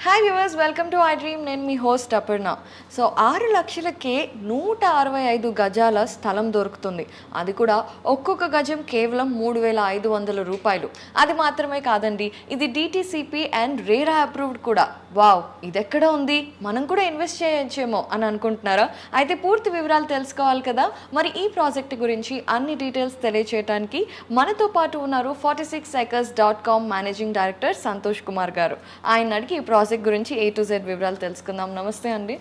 Hi viewers, welcome to I dream. నేను మీ host Aparna. So 6 లక్షలకే 165 గజాల స్థలం దొరుకుతుంది. అది కూడా ఒక్కొక్క గజం కేవలం 3,500 రూపాయలు. అది మాత్రమే కాదండి, ఇది డిటిసిపి అండ్ రేరా అప్రూవ్డ్ కూడా. వావ్, ఇది ఎక్కడ ఉంది, మనం కూడా ఇన్వెస్ట్ చేయొచ్చేమో అని అనుకుంటున్నారా? అయితే పూర్తి వివరాలు తెలుసుకోవాలి కదా. మరి ఈ ప్రాజెక్ట్ గురించి అన్ని డీటెయిల్స్ తెలియచేయడానికి మనతో పాటు ఉన్నారు 46acres.com managing director Santosh Kumar గారు. ఆయన అడిగి ఈ ప్రాజెక్ట్ గురించి A to Z వివరాలు తెలుసుకుందాం. నమస్తే అండి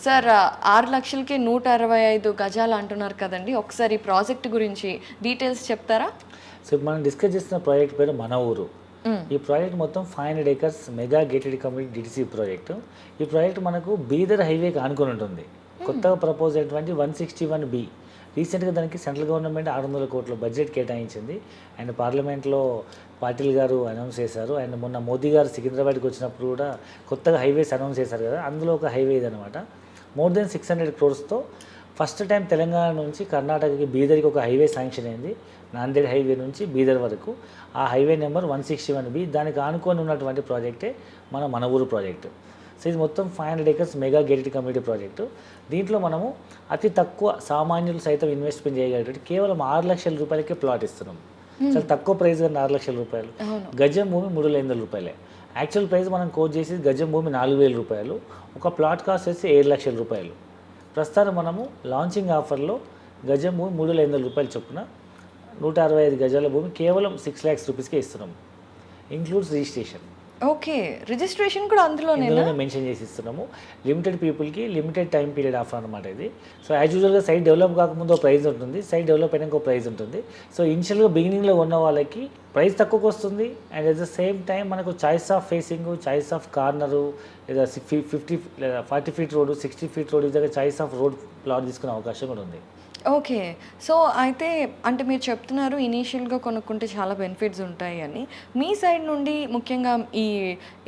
సార్. 6 లక్షలకి 165 గజాలు అంటున్నారు కదండి, ఒకసారి ఈ ప్రాజెక్ట్ గురించి డీటెయిల్స్ చెప్తారా? సో మనం డిస్కస్ చేస్తున్న ప్రాజెక్ట్ పేరు మన ఊరు. ఈ ప్రాజెక్ట్ మొత్తం 500 acres mega gated community DTC project. ఈ ప్రాజెక్ట్ మనకు బీదర్ హైవేకి ఆనుకొని ఉంటుంది. కొత్తగా ప్రపోజ్ అయినటువంటి 161B. రీసెంట్గా దానికి సెంట్రల్ గవర్నమెంట్ 600 కోట్ల బడ్జెట్ కేటాయించింది. అండ్ పార్లమెంట్లో పాటిల్ గారు అనౌన్స్ చేశారు. అండ్ మొన్న మోదీ గారు సికింద్రాబాద్కి వచ్చినప్పుడు కూడా కొత్తగా హైవేస్ అనౌన్స్ చేశారు కదా, అందులో ఒక హైవే ఇదనమాట. More than 600 crores first time Telangana నుంచి కర్ణాటకకి బీదర్కి ఒక హైవే శాంక్షన్ అయింది. నాందేడ్ హైవే నుంచి బీదర్ వరకు. ఆ హైవే నెంబర్ 161B. దానికి ఆనుకొని ఉన్నటువంటి ప్రాజెక్టే మన ఊరు ప్రాజెక్టు. సో ఇది మొత్తం 500 acres mega gated community project. దీంట్లో మనము అతి తక్కువ సామాన్యులు సైతం ఇన్వెస్ట్మెంట్ చేయగలిగేటట్టు కేవలం 6 లక్షల రూపాయలకే ప్లాట్ ఇస్తున్నాం. చాలా తక్కువ ప్రైస్ కానీ 6 లక్షల రూపాయలు. గజం భూమి 3,500 రూపాయలే. యాక్చువల్ ప్రైస్ మనం కోట్ చేసి గజం భూమి 4,000 రూపాయలు. ఒక ప్లాట్ కాస్ట్ వచ్చి 7 లక్షల రూపాయలు. ప్రస్తుతం మనము లాంచింగ్ ఆఫర్లో గజం భూమి 3,500 రూపాయలు చొప్పున 165 గజాల భూమి కేవలం 6 lakhs రూపీస్కే ఇస్తున్నాము. Includes registration. ఓకే, రిజిస్ట్రేషన్ కూడా అందులోనే మెన్షన్ చేసి ఇస్తున్నాము. లిమిటెడ్ పీపుల్కి లిమిటెడ్ టైం పీరియడ్ ఆఫర్ అనమాట ఇది. సో యాజ్ యూజువల్గా సైట్ డెవలప్ కాకముందు ఒక ప్రైస్ ఉంటుంది, సైట్ డెవలప్ అయినాక ఒక ప్రైస్ ఉంటుంది. సో ఇనిషియల్గా బిగినింగ్లో ఉన్న వాళ్ళకి ప్రైస్ తక్కువకి వస్తుంది. And at the same time మనకు choice of facing, choice of corner, లేదా 50 లేదా 40 feet రోడ్, 60 feet రోడ్, ఈ దగ్గర చాయిస్ ఆఫ్ రోడ్ ప్లాట్ తీసుకునే అవకాశం కూడా ఉంది. ఓకే, సో అయితే అంటే మీరు చెప్తున్నారు ఇనీషియల్గా కొనుక్కుంటే చాలా బెనిఫిట్స్ ఉంటాయి అని. మీ సైడ్ నుండి ముఖ్యంగా ఈ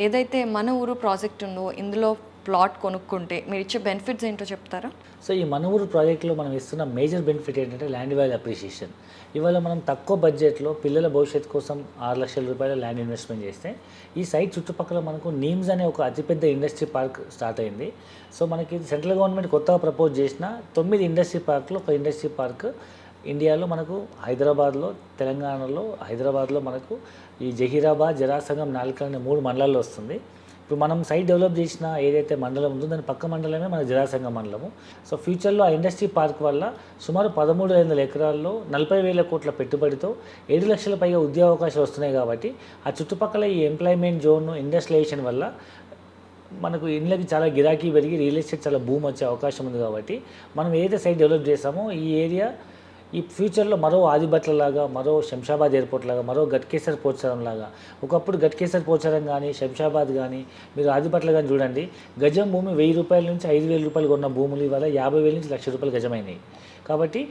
ఏదైతే మన ఊరు ప్రాజెక్ట్ ఉందో ఇందులో ప్లాట్ కొనుక్కుంటే మీరు ఇచ్చే బెనిఫిట్స్ ఏంటో చెప్తారా? సో ఈ మన ఊరు ప్రాజెక్ట్లో మనం ఇస్తున్న మేజర్ బెనిఫిట్ ఏంటంటే ల్యాండ్ వాల్యూ అప్రిషియేషన్. ఇవాళ మనం తక్కువ బడ్జెట్లో పిల్లల భవిష్యత్తు కోసం 6 లక్షల రూపాయల ల్యాండ్ ఇన్వెస్ట్మెంట్ చేస్తే ఈ సైట్ చుట్టుపక్కల మనకు నీమ్స్ అనే ఒక అతిపెద్ద ఇండస్ట్రీ పార్క్ స్టార్ట్ అయింది. సో మనకి సెంట్రల్ గవర్నమెంట్ కొత్తగా ప్రపోజ్ చేసిన 9 ఇండస్ట్రీ పార్క్లో ఒక ఇండస్ట్రీ పార్క్ ఇండియాలో మనకు హైదరాబాద్లో, తెలంగాణలో హైదరాబాద్లో మనకు ఈ జహీరాబాద్, జరాసంగం, నాల్కల్ అనే 3 మండలాల్లో వస్తుంది. ఇప్పుడు మనం సైట్ డెవలప్ చేసిన ఏదైతే మండలం ఉందో దాని పక్క మండలమే మన జరాసంగం మండలము. సో ఫ్యూచర్లో ఆ ఇండస్ట్రీ పార్క్ వల్ల సుమారు 13,500 ఎకరాల్లో 40,000 కోట్ల పెట్టుబడితో 7 లక్షల పైగా ఉద్యోగ అవకాశాలు వస్తున్నాయి. కాబట్టి ఆ చుట్టుపక్కల ఈ ఎంప్లాయ్మెంట్ జోన్, ఇండస్ట్రియలైజేషన్ వల్ల మనకు ఇళ్ళకి చాలా గిరాకీ పెరిగి రియల్ ఎస్టేట్ చాలా భూమి వచ్చే అవకాశం ఉంది. కాబట్టి మనం ఏదైతే సైట్ డెవలప్ చేస్తామో ఈ ఏరియా ఈ ఫ్యూచర్లో మరో ఆదిబట్లలాగా, మరో శంషాబాద్ ఎయిర్పోర్ట్ లాగా, మరో గట్కేసర్ పోచారం లాగా. ఒకప్పుడు గట్కేసర్ పోచారం కానీ, శంషాబాద్ కానీ, మీరు ఆదిబట్ల కానీ చూడండి, గజం భూమి 1,000 రూపాయల నుంచి 5,000 రూపాయలు కొన్న భూములు ఇవాళ 50,000 నుంచి 1,00,000 రూపాయలు గజమైనాయి. కాబట్టి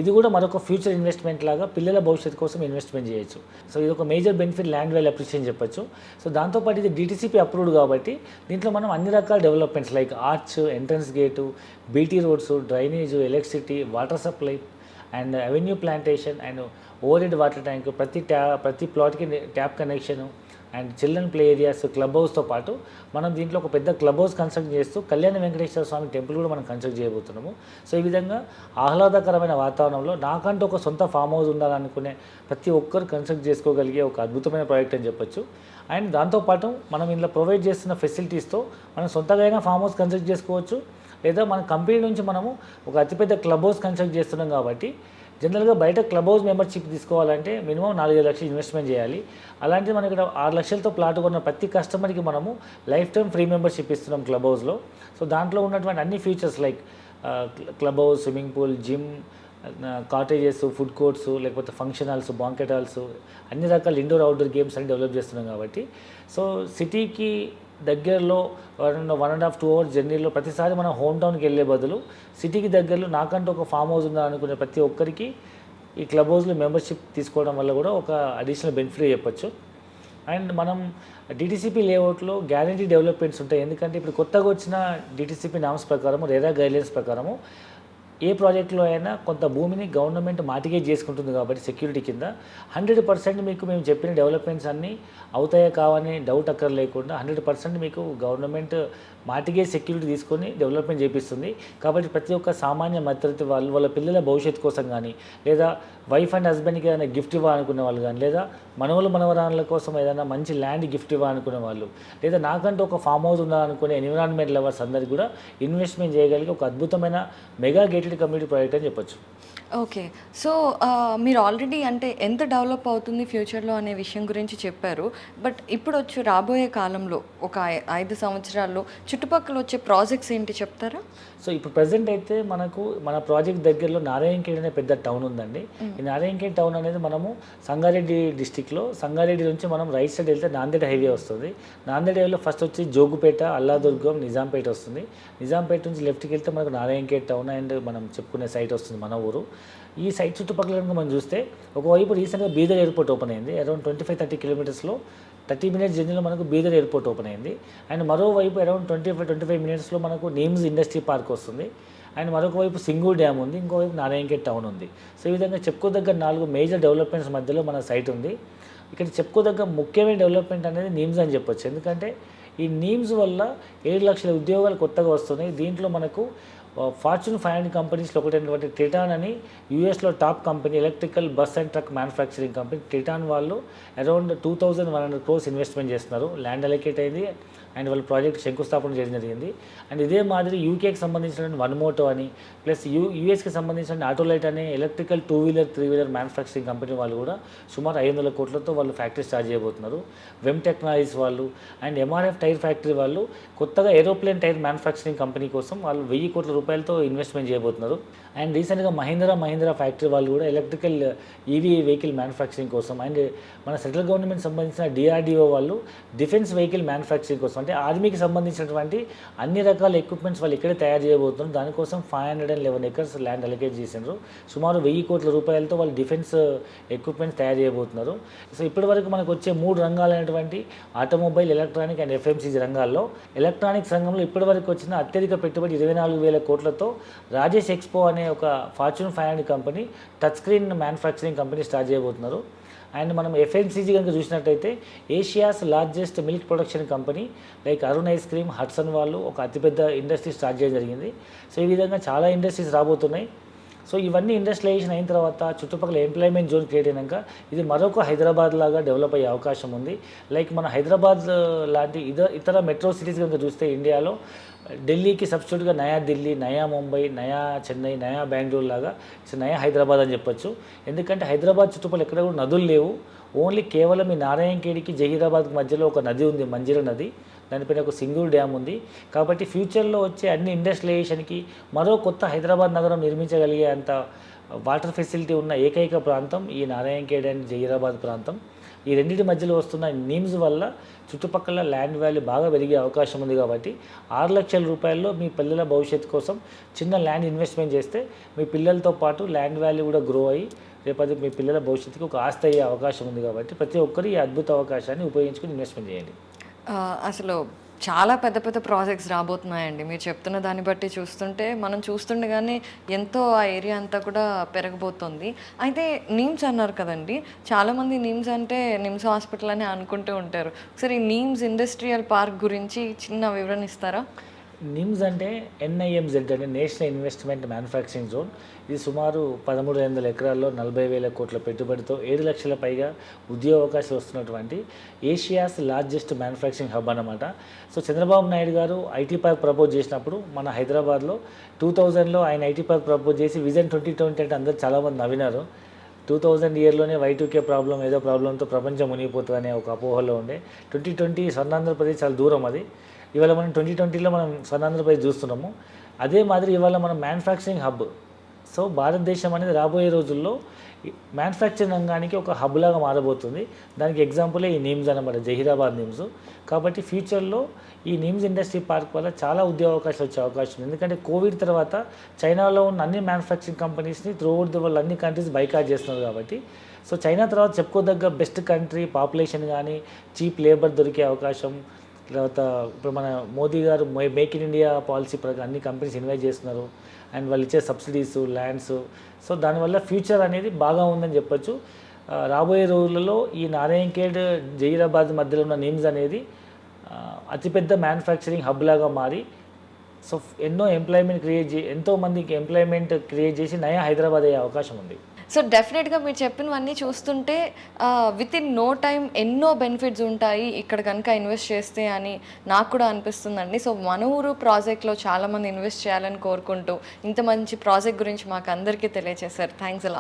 ఇది కూడా మరొక ఫ్యూచర్ ఇన్వెస్ట్మెంట్ లాగా పిల్లల భవిష్యత్తు కోసం ఇన్వెస్ట్మెంట్ చేయొచ్చు. సో ఇది ఒక major benefit land value appreciation చెప్పొచ్చు. సో దాంతోపాటు ఇది డిటిసిపి అప్రూవ్డ్ కాబట్టి దీంట్లో మనం అన్ని రకాల developments like arch, entrance gate, BT roads, drainage, electricity, water supply and avenue plantation and overhead water tank, ప్రతి ప్లాట్కి tap connection and children play areas, club హౌస్తో పాటు మనం దీంట్లో ఒక పెద్ద క్లబ్ హౌస్ కన్స్ట్రక్ట్ చేస్తూ కళ్యాణ వెంకటేశ్వర స్వామి టెంపుల్ కూడా మనం కన్స్ట్రక్ట్ చేయబోతున్నాము. సో ఈ విధంగా ఆహ్లాదకరమైన వాతావరణంలో నాకంటూ ఒక సొంత ఫామ్ హౌస్ ఉండాలనుకునే ప్రతి ఒక్కరు కన్స్ట్రక్ట్ చేసుకోగలిగే ఒక అద్భుతమైన ప్రాజెక్ట్ అని చెప్పొచ్చు. అండ్ దాంతోపాటు మనం ఇందులో ప్రొవైడ్ చేస్తున్న ఫెసిలిటీస్తో మనం సొంతగా అయినా ఫామ్ హౌస్ కన్స్ట్రక్ట్ చేసుకోవచ్చు, లేదా మన కంపెనీ నుంచి మనము ఒక అతిపెద్ద క్లబ్ హౌస్ కన్స్ట్రక్ట్ చేస్తున్నాం. కాబట్టి జనరల్గా బయట క్లబ్ హౌస్ మెంబర్షిప్ తీసుకోవాలంటే మినిమం 4-5 లక్షలు ఇన్వెస్ట్మెంట్ చేయాలి. అలాంటిది మనకి ఇక్కడ 6 లక్షలతో ప్లాట్ కొన్న ప్రతి కస్టమర్కి మనము లైఫ్ టైం ఫ్రీ మెంబర్షిప్ ఇస్తున్నాం క్లబ్ హౌస్లో. సో దాంట్లో ఉన్నటువంటి అన్ని features like club house, swimming pool, gym, cottages, food courts, లేకపోతే ఫంక్షన్ హాల్స్, బాంకెట్ హాల్స్, అన్ని రకాల ఇండోర్ అవుట్డోర్ గేమ్స్ అన్ని డెవలప్ చేస్తున్నాం. కాబట్టి సో సిటీకి దగ్గరలో 1.5-2 hours జర్నీలో ప్రతిసారి మనం హోమ్ టౌన్కి వెళ్ళే బదులు సిటీకి దగ్గరలో నాకంటూ ఒక ఫామ్ హౌస్ ఉందా అనుకునే ప్రతి ఒక్కరికి ఈ క్లబ్ హౌస్లో మెంబర్షిప్ తీసుకోవడం వల్ల కూడా ఒక అడిషనల్ బెనిఫిట్ చెప్పొచ్చు. అండ్ మనం డిటిసిపి లేఅవుట్లో గ్యారంటీ డెవలప్మెంట్స్ ఉంటాయి. ఎందుకంటే ఇప్పుడు కొత్తగా వచ్చిన డిటిసిపి నామ్స్ ప్రకారము, రేరా గైడ్లైన్స్ ప్రకారము ఏ ప్రాజెక్టులో అయినా కొంత భూమిని గవర్నమెంట్ మార్టిగేజ్ చేసుకుంటుంది కాబట్టి సెక్యూరిటీ కింద 100% మీకు మేము చెప్పిన డెవలప్మెంట్స్ అన్నీ అవుతాయా కావని డౌట్ అక్కర్ లేకుండా 100% మీకు గవర్నమెంట్ మార్టిగేజ్ సెక్యూరిటీ తీసుకొని డెవలప్మెంట్ చేపిస్తుంది. కాబట్టి ప్రతి ఒక్క సామాన్య మధ్యతరగతి వాళ్ళు వాళ్ళ పిల్లల భవిష్యత్తు కోసం కానీ, లేదా వైఫ్ అండ్ హస్బెండ్కి ఏదైనా గిఫ్ట్ ఇవ్వాలనుకునే వాళ్ళు కానీ, లేదా మనవలు మనవరాళ్ళ కోసం ఏదైనా మంచి ల్యాండ్ గిఫ్ట్ ఇవ్వాలనుకునే వాళ్ళు, లేదా నాకంటూ ఒక ఫామ్ హౌస్ ఉండాలనుకునే ఎన్విరాన్మెంట్ లవర్స్ అందరికీ కూడా ఇన్వెస్ట్మెంట్ చేయగలిగే ఒక అద్భుతమైన మెగా గేటెడ్ కమ్యూనిటీ ప్రాజెక్ట్ అని చెప్పొచ్చు. ఓకే. సో మీరు ఆల్రెడీ అంటే ఎంత డెవలప్ అవుతుంది ఫ్యూచర్‌లో అనే విషయం గురించి చెప్పారు. బట్ ఇప్పుడొచ్చు రాబోయే కాలంలో ఒక 5 సంవత్సరాల్లో చుట్టుపక్కల వచ్చే ప్రాజెక్ట్స్ ఏంటి చెప్తారా? సో ఇప్పుడు ప్రెజెంట్ అయితే మనకు మన ప్రాజెక్ట్ దగ్గరలో నారాయణఖేడ్ అనే పెద్ద టౌన్ ఉందండి. ఈ నారాయణఖేడ్ టౌన్ అనేది మనము సంగారెడ్డి డిస్టిక్లో, సంగారెడ్డి నుంచి మనం రైట్ సైడ్ వెళ్తే నాందేడ్ హైవే వస్తుంది. నాందేడ్ హైవేలో ఫస్ట్ వచ్చి జోగుపేట, అల్లాదుర్గం, నిజాంపేట వస్తుంది. నిజాంపేట నుంచి లెఫ్ట్కి వెళ్తే మనకు నారాయణఖేడ్ టౌన్ అండ్ మనం చెప్పుకునే సైట్ వస్తుంది మన ఊరు. ఈ సైట్ చుట్టుపక్కల కనుక మనం చూస్తే ఒకవైపు రీసెంట్గా బీదర్ ఎయిర్పోర్ట్ ఓపెన్ అయింది. అరౌండ్ 25-30 కిలోమీటర్స్లో 30 మినిట్స్ జర్నీలో మనకు బీదర్ ఎయిర్పోర్ట్ ఓపెన్ అయింది. అండ్ మరోవైపు అరౌండ్ 25 మినిట్స్లో మనకు నీమ్స్ ఇండస్ట్రీ పార్క్ వస్తుంది. అండ్ మరొక వైపు సింగూర్ డ్యామ్ ఉంది, ఇంకోవైపు నారాయణఖేడ్ టౌన్ ఉంది. సో ఈ విధంగా చెప్పుకోదగ్గ 4 మేజర్ డెవలప్మెంట్స్ మధ్యలో మన సైట్ ఉంది. ఇక్కడ చెప్పుకోదగ్గ ముఖ్యమైన డెవలప్మెంట్ అనేది నీమ్స్ అని చెప్పొచ్చు. ఎందుకంటే ఈ నీమ్స్ వల్ల 7 లక్షల ఉద్యోగాలు కొత్తగా వస్తున్నాయి. దీంట్లో మనకు ఫార్చ్యూన్ 500 కంపెనీస్లో ఒకటైనటువంటి ట్రిటాన్ అని యూఎస్లో top company, electrical bus and truck manufacturing company Triton వాళ్ళు అరౌండ్ 2100 crores ఇన్వెస్ట్మెంట్ చేస్తున్నారు. ల్యాండ్ అలొకేట్ అయింది అండ్ వాళ్ళ ప్రాజెక్ట్ శంకుస్థాపన చేయడం జరిగింది. అండ్ ఇదే మాదిరి యూకేకి సంబంధించిన వన్ మోటో అని, ప్లస్ యూఎస్కి సంబంధించిన ఆటోలైట్ అనే electrical 2-wheeler 3-wheeler manufacturing company వాళ్ళు కూడా సుమారు 500 కోట్లతో వాళ్ళు ఫ్యాక్టరీ స్టార్ట్ చేయబోతున్నారు. వెమ్ టెక్నాలజీస్ వాళ్ళు అండ్ ఎంఆర్ఎఫ్ టైర్ ఫ్యాక్టరీ వాళ్ళు కొత్తగా ఏరోప్లేన్ టైర్ మ్యానుఫ్యాక్చరింగ్ కంపెనీ కోసం వాళ్ళు 1000 కోట్ల రూపాయలతో ఇన్వెస్ట్మెంట్ చేయబోతున్నారు. అండ్ రీసెంట్గా మహీంద్రా ఫ్యాక్టరీ వాళ్ళు కూడా ఎలక్ట్రికల్ ఈవీ వెహికల్ మ్యానుఫ్యాక్చరింగ్ కోసం, అండ్ మన సెంట్రల్ గవర్నమెంట్ సంబంధించిన డిఆర్డిఓ వాళ్ళు డిఫెన్స్ వెహికల్ మ్యానుఫ్యాక్చరింగ్ కోసం, అంటే ఆర్మీకి సంబంధించినటువంటి అన్ని రకాల ఎక్విప్మెంట్స్ వాళ్ళు ఇక్కడే తయారు చేయబోతున్నారు. దానికోసం 511 acres ల్యాండ్ అలొకేట్ చేసినారు. సుమారు 1000 కోట్ల రూపాయలతో వాళ్ళు డిఫెన్స్ ఎక్విప్మెంట్స్ తయారు చేయబోతున్నారు. సో ఇప్పటి వరకు మనకు వచ్చే 3 రంగాలైనటువంటి ఆటోమొబైల్, ఎలక్ట్రానిక్ అండ్ ఎఫ్ఎంసీజీ రంగాల్లో ఎలక్ట్రానిక్స్ రంగంలో ఇప్పటి వరకు వచ్చిన అత్యధిక పెట్టుబడి 24,000 కోట్లతో రాజేష్ ఎక్స్పో అనే ఒక fortune 500 company touch screen manufacturing company start చేయబోతున్నారు. అండ్ మనం ఎఫ్ఎంసీజీ కనుక చూసినట్టయితే Asia's largest milk production company like Arun ice cream, Hudson వాళ్ళు ఒక అతిపెద్ద ఇండస్ట్రీ స్టార్ట్ చేయడం జరిగింది. సో ఈ విధంగా చాలా ఇండస్ట్రీస్ రాబోతున్నాయి. సో ఇవన్నీ ఇండస్ట్రియలైజేషన్ అయిన తర్వాత చుట్టుపక్కల ఎంప్లాయ్మెంట్ జోన్ క్రియేట్ అయినాక ఇది మరొక హైదరాబాద్ లాగా డెవలప్ అయ్యే అవకాశం ఉంది. లైక్ మన హైదరాబాద్ లాంటి ఇతర మెట్రో సిటీస్ కనుక చూస్తే ఇండియాలో ఢిల్లీకి సబ్స్టిట్యూట్గా నయా ఢిల్లీ, నయా ముంబై, నయా చెన్నై, నయా బెంగళూరు లాగా నయా హైదరాబాద్ అని చెప్పొచ్చు. ఎందుకంటే హైదరాబాద్ చుట్టుపక్కల ఎక్కడ కూడా నదులు లేవు. ఓన్లీ కేవలం ఈ నారాయణఖేడ్కి జహీరాబాద్కి మధ్యలో ఒక నది ఉంది, మంజీరా నది. దానిపైన ఒక సింగూర్ డ్యామ్ ఉంది. కాబట్టి ఫ్యూచర్లో వచ్చే అన్ని ఇండస్ట్రియలైజేషన్కి మరో కొత్త హైదరాబాద్ నగరం నిర్మించగలిగే అంత వాటర్ ఫెసిలిటీ ఉన్న ఏకైక ప్రాంతం ఈ నారాయణఖేడ్ అండ్ జహీరాబాద్ ప్రాంతం. ఈ రెండింటి మధ్యలో వస్తున్న నీమ్స్ వల్ల చుట్టుపక్కల ల్యాండ్ వాల్యూ బాగా పెరిగే అవకాశం ఉంది. కాబట్టి 6 లక్షల రూపాయల్లో మీ పిల్లల భవిష్యత్తు కోసం చిన్న ల్యాండ్ ఇన్వెస్ట్మెంట్ చేస్తే మీ పిల్లలతో పాటు ల్యాండ్ వాల్యూ కూడా గ్రో అయ్యి రేపటి మీ పిల్లల భవిష్యత్తుకి ఒక ఆస్తి అయ్యే అవకాశం ఉంది. కాబట్టి ప్రతి ఒక్కరు ఈ అద్భుత అవకాశాన్ని ఉపయోగించుకుని ఇన్వెస్ట్మెంట్ చేయండి. అసలు చాలా పెద్ద పెద్ద ప్రాజెక్ట్స్ రాబోతున్నాయండి. మీరు చెప్తున్న దాన్ని బట్టి చూస్తుంటే మనం చూస్తుండగానే ఎంతో ఆ ఏరియా అంతా కూడా పెరగబోతుంది. అయితే నీమ్స్ అన్నారు కదండి, చాలామంది నీమ్స్ అంటే నిమ్స్ హాస్పిటల్ అని అనుకుంటూ ఉంటారు. ఒకసారి నీమ్స్ ఇండస్ట్రియల్ పార్క్ గురించి చిన్న వివరణ ఇస్తారా? నిమ్స్ అంటే NIMZ అంటే నేషనల్ ఇన్వెస్ట్మెంట్ మ్యానుఫ్యాక్చరింగ్ జోన్. ఇది సుమారు 1300 ఎకరాల్లో 40,000 కోట్ల పెట్టుబడితో 7 లక్షల పైగా ఉద్యోగ అవకాశాలు వస్తున్నటువంటి ఏషియాస్ లార్జెస్ట్ మ్యానుఫ్యాక్చరింగ్ హబ్ అన్నమాట. సో చంద్రబాబు నాయుడు గారు ఐటీ పార్క్ ప్రపోజ్ చేసినప్పుడు మన హైదరాబాద్లో 2000లో ఆయన ఐటీ పార్క్ ప్రపోజ్ చేసి విజన్ 2020 అంటే అందరూ చాలామంది నవ్వినారు. 2000 ఇయర్లోనే Y2K ప్రాబ్లం ఏదో ప్రాబ్లంతో ప్రపంచం మునిగిపోతుంది అనే ఒక అపోహలో ఉండే. 2020 స్వర్ణాంధ్రప్రదేశ్ చాలా దూరం అది. ఇవాళ మనం 2020లో మనం స్వర్ణాంధ్రప్రదేశ్ చూస్తున్నాము. అదే మాదిరి ఇవాళ మనం మ్యానుఫ్యాక్చరింగ్ హబ్. సో భారతదేశం అనేది రాబోయే రోజుల్లో మ్యానుఫ్యాక్చరింగ్ రంగానికి ఒక హబ్ లాగా మారబోతుంది. దానికి ఎగ్జాంపులే ఈ నీమ్స్ అన్నమాట, జహీరాబాద్ నీమ్స్. కాబట్టి ఫ్యూచర్లో ఈ నీమ్స్ ఇండస్ట్రీ పార్క్ వల్ల చాలా ఉద్యోగ అవకాశాలు వచ్చే అవకాశం ఉంది. ఎందుకంటే కోవిడ్ తర్వాత చైనాలో ఉన్న అన్ని మ్యానుఫ్యాక్చరింగ్ కంపెనీస్ని త్రూఅవుట్ ది వరల్డ్ అన్ని కంట్రీస్ బైకాట్ చేస్తున్నారు. కాబట్టి సో చైనా తర్వాత చెప్పుకోదగ్గ బెస్ట్ కంట్రీ, పాపులేషన్ కానీ, చీప్ లేబర్ దొరికే అవకాశం, తర్వాత ఇప్పుడు మన మోదీ గారు మేక్ ఇన్ ఇండియా పాలసీ ప్రకారం అన్ని కంపెనీస్ ఇన్వెస్ట్ చేస్తున్నారు అండ్ వాళ్ళు ఇచ్చే సబ్సిడీస్ ల్యాండ్స్. సో దానివల్ల ఫ్యూచర్ అనేది బాగా ఉందని చెప్పొచ్చు. రాబోయే రోజులలో ఈ నారాయణఖేడ్ జహీరాబాద్ మధ్యలో ఉన్న నిమ్స్ అనేది అతిపెద్ద మ్యానుఫ్యాక్చరింగ్ హబ్ లాగా మారి సో ఎన్నో ఎంతో మందికి ఎంప్లాయ్మెంట్ క్రియేట్ చేసి నయా హైదరాబాద్ అయ్యే అవకాశం ఉంది. సో డెఫినెట్గా మీరు చెప్పినవన్నీ చూస్తుంటే విత్ ఇన్ నో టైం ఎన్నో బెనిఫిట్స్ ఉంటాయి ఇక్కడ కనుక ఇన్వెస్ట్ చేస్తే అని నాకు కూడా అనిపిస్తుందండి. సో మన ఊరు ప్రాజెక్ట్లో చాలామంది ఇన్వెస్ట్ చేయాలని కోరుకుంటూ ఇంత మంచి ప్రాజెక్ట్ గురించి మాకు అందరికీ తెలియజేశారు. థ్యాంక్స్ అలా.